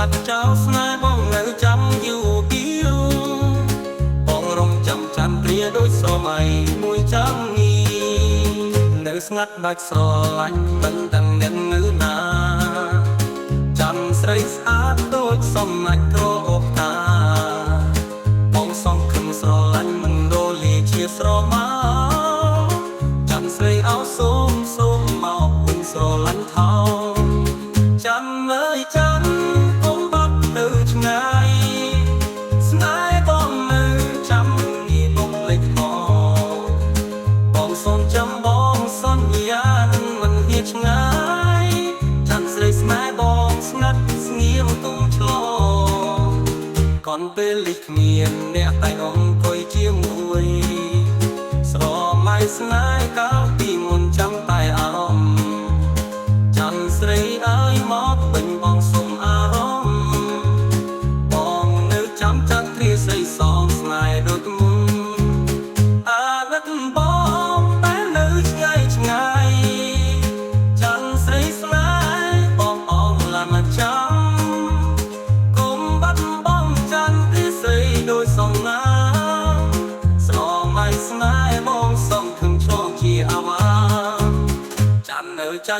ត់ចោលស្នេហ៍បងនៅចាំយូរពីយូរបងរងចាំចាំព្រាដូចសម័យមួយចាំងីនៅស្ងាត់ដាច់ស្រឡាញ់មិនដឹងអ្នកនៅណាចាំស្រីស្អាតដូចសំណាច់ក្រអូបតាបងសងខឹងស្រឡាញ់មិនរលាជាស្រមាចាំស្រីអោសូមមកវិញស្រឡាញ់ថោចាំអើយចាំកុំបាត់ទៅឆ្ងាយស្នេហ៍បងនៅចាំងាយបងលេចមកបងសូមចាំបងសន្យានឹងមិនហ៊ានឆ្ងាយចាំស្រីស្នេហ៍បងស្ងាត់ស្ងៀមទុំឆ្លងก่อนពេលលេចគ្មានអ្នកតែអង្គុយជាមួយស្រមៃស្នេហ៍កាលពីមុនចាំតែអារម្មណ៍ចាំស្រីអើយមកវិញបងសុំអារម្មណ៍បងនៅចាំចាត់គ្រាស្រីសងស្នេហ៍ដូចមុនអាណិតបងតែនៅឆ្ងាយឆ្ងាយចាំស្រីស្នេហ៍បងអងឡានមកចាំកុំបាត់បងចាំគ្រាស្រីដូចសំណាស្រមៃស្នេហ៍បងសុំខឹងឆ្លងជាអាវ៉ាចាំនៅใจ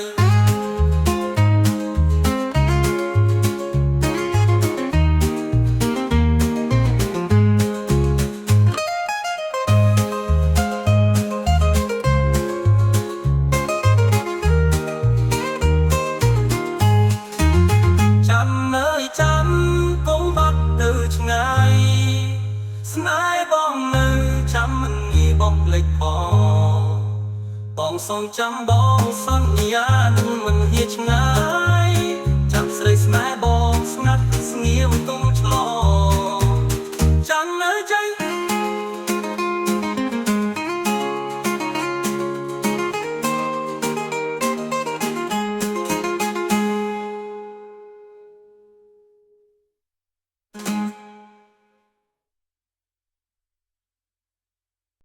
ចាំកុំបាត់ទៅឆ្ងាយស្នេហ៍បងនៅចាំមិនងាយបងភ្លេចបងសូមចាំបងសន្យានឹងមិនហ៊ានឆ្ងាយចាំស្រីស្នេហ៍